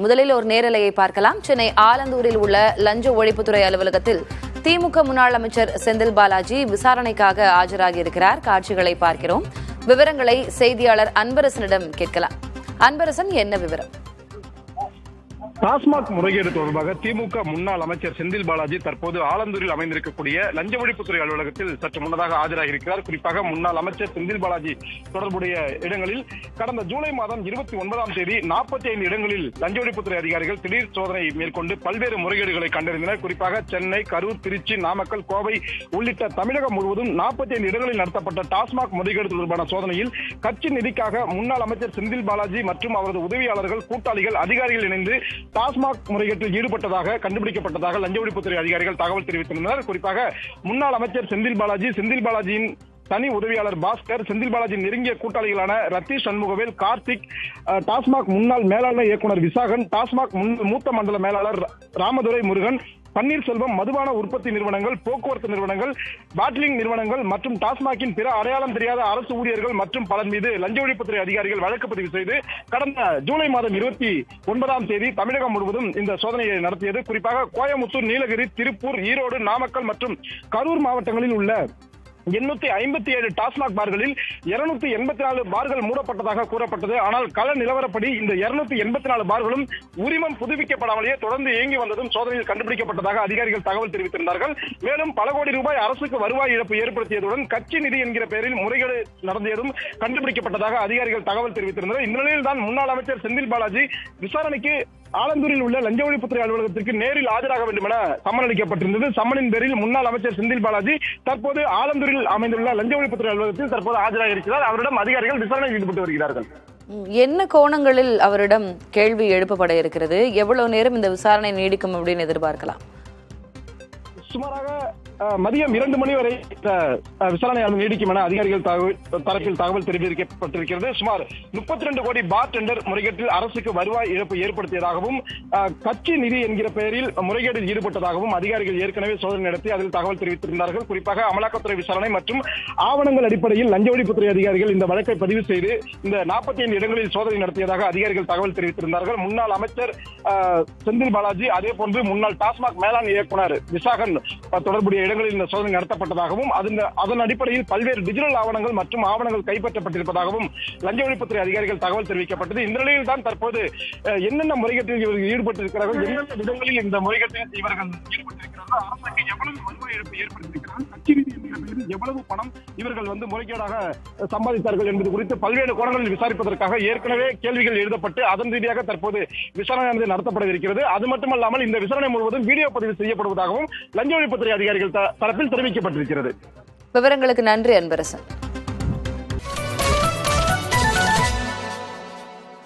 முதலில் ஒரு நேரலையை பார்க்கலாம். சென்னை ஆலந்தூரில் உள்ள லஞ்ச ஒழிப்புத்துறை அலுவலகத்தில் திமுக முன்னாள் அமைச்சர் செந்தில் பாலாஜி விசாரணைக்காக ஆஜராகி இருக்கிறார். காட்சிகளை பார்க்கிறோம். விவரங்களை செய்தியாளர் அன்பரசனிடம் கேட்கலாம். அன்பரசன், என்ன விவரம்? டாஸ்மாக் முறைகேடு தொடர்பாக திமுக முன்னாள் அமைச்சர் செந்தில் பாலாஜி தற்போது ஆலந்தூரில் அமைந்திருக்கக்கூடிய லஞ்ச ஒழிப்புத்துறை அலுவலகத்தில் சற்று முன்னதாக ஆஜராகியிருக்கிறார். குறிப்பாக முன்னாள் அமைச்சர் செந்தில் பாலாஜி தொடர்புடைய இடங்களில் கடந்த ஜூலை மாதம் 29ஆம் தேதி 45 இடங்களில் லஞ்ச ஒழிப்புத்துறை அதிகாரிகள் திடீர் சோதனை மேற்கொண்டு பல்வேறு முறைகேடுகளை கண்டறிந்தனர். குறிப்பாக சென்னை, கரூர், திருச்சி, நாமக்கல், கோவை உள்ளிட்ட தமிழகம் முழுவதும் 45 இடங்களில் நடத்தப்பட்ட டாஸ்மாக் முறைகேடு தொடர்பான சோதனையில் கட்சி நிதிக்காக முன்னாள் அமைச்சர் செந்தில் பாலாஜி மற்றும் அவரது உதவியாளர்கள், கூட்டாளிகள், அதிகாரிகள் இணைந்து டாஸ்மாக் முறைகேட்டில் ஈடுபட்டதாக கண்டுபிடிக்கப்பட்டதாக லஞ்ச ஒழிப்புத்துறை அதிகாரிகள் தகவல் தெரிவித்திருந்தனர். குறிப்பாக முன்னாள் அமைச்சர் செந்தில் பாலாஜியின் தனி உதவியாளர் பாஸ்கர், செந்தில் பாலாஜி நெருங்கிய கூட்டாளிகளான ரத்தீஷ் சண்முகவேல், கார்த்திக், டாஸ்மாக் முன்னாள் மேலாளர் இயக்குனர் விசாகன், டாஸ்மாக் மூத்த மண்டல மேலாளர் ராமதுரை முருகன், பன்னீர்செல்வம், மதுபான உற்பத்தி நிறுவனங்கள், போக்குவரத்து நிறுவனங்கள், பாட்டிலிங் நிறுவனங்கள் மற்றும் டாஸ்மாகின் பிற அடையாளம் தெரியாத அரசு ஊழியர்கள் மற்றும் பலர் மீது லஞ்ச ஒழிப்புத்துறை அதிகாரிகள் வழக்கு பதிவு செய்து கடந்த ஜூலை மாதம் 29ஆம் தேதி தமிழகம் முழுவதும் இந்த சோதனையை நடத்தியது. குறிப்பாக கோயமுத்தூர், நீலகிரி, திருப்பூர், ஈரோடு, நாமக்கல் மற்றும் கரூர் மாவட்டங்களில் உள்ள 857 டாஸ்மாக் பார்களில் 284 பார்கள் மூடப்பட்டதாக கூறப்பட்டது. ஆனால் கள நிலவரப்படி இந்த 284 பார்களும் உரிமம் புதுப்பிக்கப்படாமலேயே தொடர்ந்து இயங்கி வந்ததும் சோதனையில் கண்டுபிடிக்கப்பட்டதாக அதிகாரிகள் தகவல் தெரிவித்திருந்தார்கள். மேலும் பல கோடி ரூபாய் அரசுக்கு வருவாய் இழப்பு ஏற்படுத்தியதுடன் கட்சி நிதி என்கிற பெயரில் முறைகேடு நடந்ததும் கண்டுபிடிக்கப்பட்டதாக அதிகாரிகள் தகவல் தெரிவித்திருந்தனர். இந்த நிலையில் தான் முன்னாள் அமைச்சர் செந்தில் பாலாஜி விசாரணைக்கு ஆலந்தூரில் உள்ள லஞ்ச ஒழிப்புத்துறை அலுவலகத்திற்கு நேரில் ஆஜராக வேண்டும் என சம்மன் அளிக்கப்பட்டிருந்தது. சம்மனின் பேரில் முன்னாள் அமைச்சர் செந்தில் பாலாஜி தற்போது ஆலந்தூரில் அமைந்துள்ள லஞ்ச ஒழிப்புத்துறை அலுவலகத்தில் தற்போது ஆஜராக இருக்கிறார். அவரிடம் அதிகாரிகள் விசாரணையில் ஈடுபட்டு வருகிறார்கள். என்ன கோணங்களில் அவரிடம் கேள்வி எழுப்பப்பட இருக்கிறது? எவ்வளவு நேரம் இந்த விசாரணை நீடிக்கும் அப்படின்னு எதிர்பார்க்கலாம்? சுமாராக மதியம் 2 மணி வரை விசாரணை நீடிக்கும் என அதிகாரிகள் தரப்பில் தகவல் தெரிவிக்கப்பட்டிருக்கிறது. சுமார் 32 கோடி பார் டெண்டர் முறைகேட்டில் அரசுக்கு வருவாய் இழப்பு ஏற்படுத்தியதாகவும் கட்சி நிதி என்கிற பெயரில் முறைகேட்டில் ஈடுபட்டதாகவும் அதிகாரிகள் ஏற்கனவே சோதனை நடத்தி அதில் தகவல் தெரிவித்திருந்தார்கள். குறிப்பாக அமலாக்கத்துறை விசாரணை மற்றும் ஆவணங்கள் அடிப்படையில் லஞ்ச ஒழிப்புத்துறை அதிகாரிகள் இந்த வழக்கை பதிவு செய்து இந்த 45 இடங்களில் சோதனை நடத்தியதாக அதிகாரிகள் தகவல் தெரிவித்திருந்தார்கள். முன்னாள் அமைச்சர் செந்தில் பாலாஜி, அதே போன்று முன்னாள் டாஸ்மாக் மேலாண் இயக்குனர் விசாகன் தொடர்புடைய இடங்களில் இந்த சோதனை நடத்தப்பட்டதாகவும் அதன் அடிப்படையில் பல்வேறு டிஜிட்டல் ஆவணங்கள் மற்றும் ஆவணங்கள் கைப்பற்றப்பட்டிருப்பதாகவும் லஞ்ச ஒழிப்புத்துறை அதிகாரிகள் தகவல் தெரிவிக்கப்பட்டது. இந்த நிலையில் தான் தற்போது என்னென்ன முறைகேட்டில் இவர்கள் ஈடுபட்டிருக்கிறார்கள், எந்தெந்த விதங்களில் இந்த முறைகேட்டில் இவர்கள் ஈடுபட்டிருக்கிறார்கள், அரசுக்கு எவ்வளவு வருவாய் இழப்பு ஏற்படுத்தியிருக்கிறார்கள், கட்சி நிதி எவ்வளவு பணம் இவர்கள் முறைகேடாக சம்பாதித்தார்கள் என்பது குறித்து பல்வேறு கோணங்களில் விசாரிப்பதற்காக ஏற்கனவே கேள்விகள் எழுதப்பட்டு அதன் ரீதியாக தற்போது விசாரணை நடத்தப்படவிருக்கிறது. அது மட்டுமல்லாமல் இந்த விசாரணை முழுவதும் வீடியோ பதிவு செய்யப்படுவதாகவும் லஞ்ச ஒழிப்புத்துறை அதிகாரிகள் தரப்பில் தெரிவிக்கப்பட்டிருக்கிறது. விவரங்களுக்கு நன்றி அன்பரசன்.